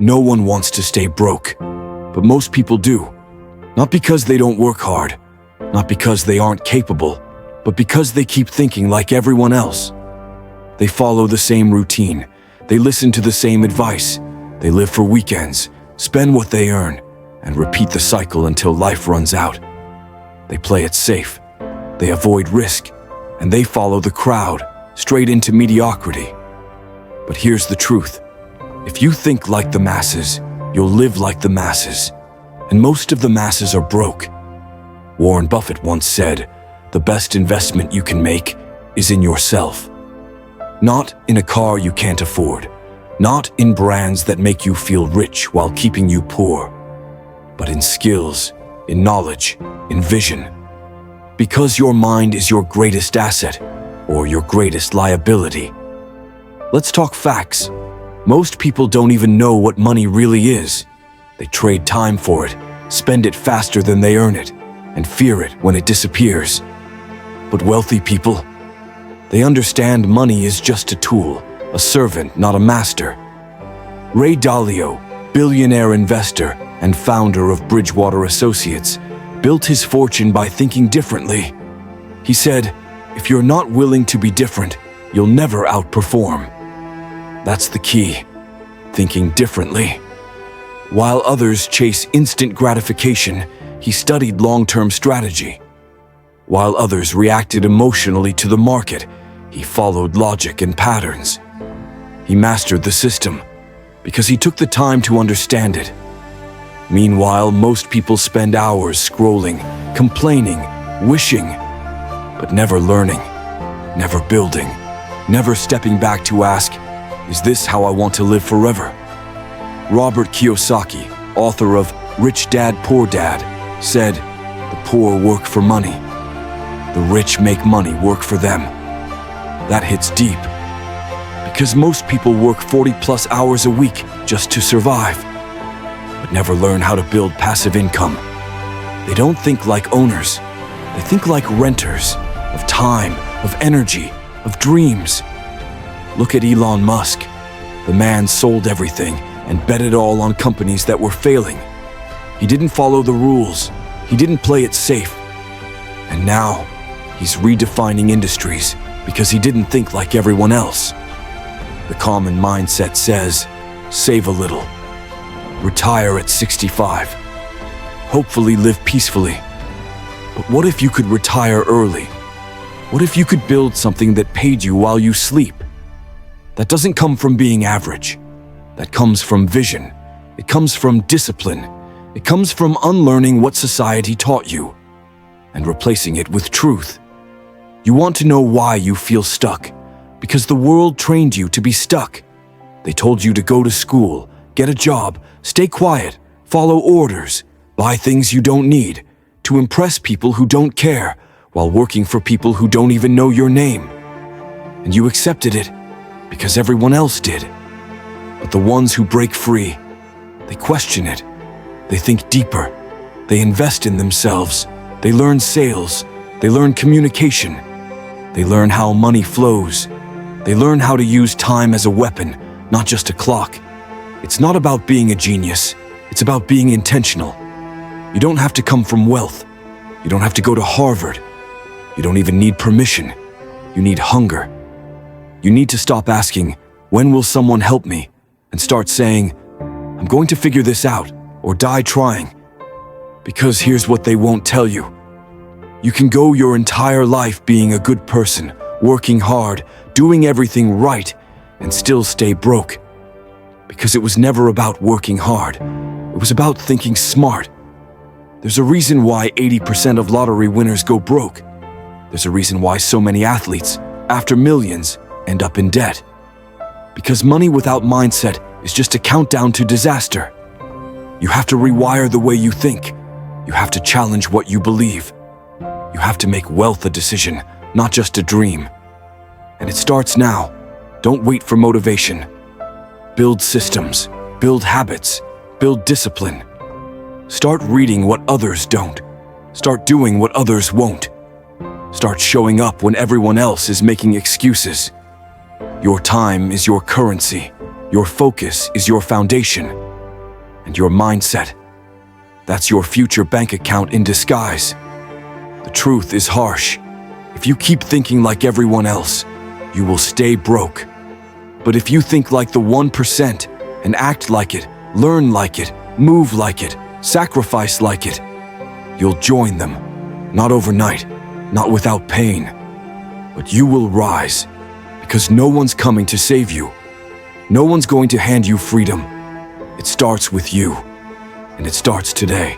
No one wants to stay broke, but most people do. Not because they don't work hard, not because they aren't capable, but because they keep thinking like everyone else. They follow the same routine, they listen to the same advice, they live for weekends, spend what they earn, and repeat the cycle until life runs out. They play it safe, they avoid risk, and they follow the crowd, straight into mediocrity. But here's the truth. If you think like the masses, you'll live like the masses. And most of the masses are broke. Warren Buffett once said, "The best investment you can make is in yourself." Not in a car you can't afford, not in brands that make you feel rich while keeping you poor, but in skills, in knowledge, in vision. Because your mind is your greatest asset, or your greatest liability. Let's talk facts. Most people don't even know what money really is. They trade time for it, spend it faster than they earn it, and fear it when it disappears. But wealthy people, they understand money is just a tool, a servant, not a master. Ray Dalio, billionaire investor and founder of Bridgewater Associates, built his fortune by thinking differently. He said, "If you're not willing to be different, you'll never outperform." That's the key, thinking differently. While others chase instant gratification, he studied long-term strategy. While others reacted emotionally to the market, he followed logic and patterns. He mastered the system because he took the time to understand it. Meanwhile, most people spend hours scrolling, complaining, wishing, but never learning, never building, never stepping back to ask, "Is this how I want to live forever?" Robert Kiyosaki, author of Rich Dad, Poor Dad, said, "The poor work for money. The rich make money work for them." That hits deep, because most people work 40+ hours a week just to survive, but never learn how to build passive income. They don't think like owners, they think like renters of time, of energy, of dreams. Look at Elon Musk. The man sold everything and bet it all on companies that were failing. He didn't follow the rules. He didn't play it safe. And now, he's redefining industries because he didn't think like everyone else. The common mindset says, save a little. Retire at 65. Hopefully live peacefully. But what if you could retire early? What if you could build something that paid you while you sleep? That doesn't come from being average. That comes from vision. It comes from discipline. It comes from unlearning what society taught you and replacing it with truth. You want to know why you feel stuck? Because the world trained you to be stuck. They told you to go to school, get a job, stay quiet, follow orders, buy things you don't need, to impress people who don't care, while working for people who don't even know your name. And you accepted it because everyone else did. But the ones who break free, they question it. They think deeper. They invest in themselves. They learn sales. They learn communication. They learn how money flows. They learn how to use time as a weapon, not just a clock. It's not about being a genius. It's about being intentional. You don't have to come from wealth. You don't have to go to Harvard. You don't even need permission. You need hunger. You need to stop asking, when will someone help me? And start saying, I'm going to figure this out, or die trying. Because here's what they won't tell you. You can go your entire life being a good person, working hard, doing everything right, and still stay broke. Because it was never about working hard. It was about thinking smart. There's a reason why 80% of lottery winners go broke. There's a reason why so many athletes, after millions, end up in debt. Because money without mindset is just a countdown to disaster. You have to rewire the way you think. You have to challenge what you believe. You have to make wealth a decision, not just a dream. And it starts now. Don't wait for motivation. Build systems, build habits, build discipline. Start reading what others don't. Start doing what others won't. Start showing up when everyone else is making excuses. Your time is your currency. Your focus is your foundation. and your mindset. That's your future bank account in disguise. The truth is harsh. If you keep thinking like everyone else, you will stay broke. But if you think like the 1% and act like it, learn like it, move like it, sacrifice like it, you'll join them. Not overnight, not without pain, but you will rise, because no one's coming to save you. No one's going to hand you freedom. It starts with you, and it starts today.